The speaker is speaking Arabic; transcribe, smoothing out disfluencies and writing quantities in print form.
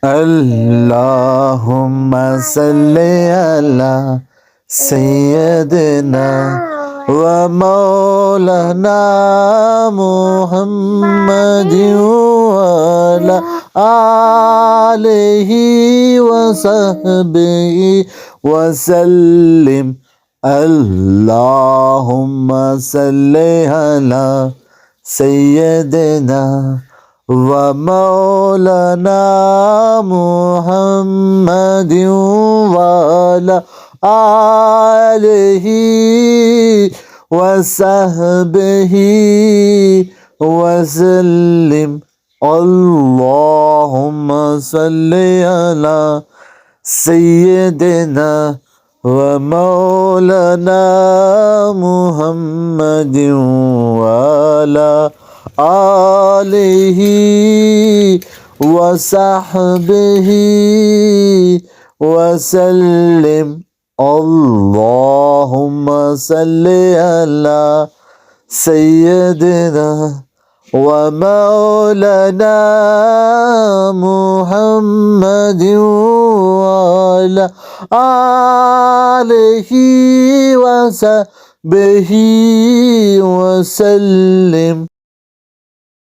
اللهم صل على سيدنا ومولانا محمد وعلى آله وصحبه وسلم. اللهم صل على سيدنا ومولانا محمد وعلى آله وصحبه وسلم. اللهم صل على سيدنا ومولانا محمد وعلى آله وصحبه وسلم. اللهم صل على سيدنا ومولانا محمد وعلى آله وصحبه وسلم.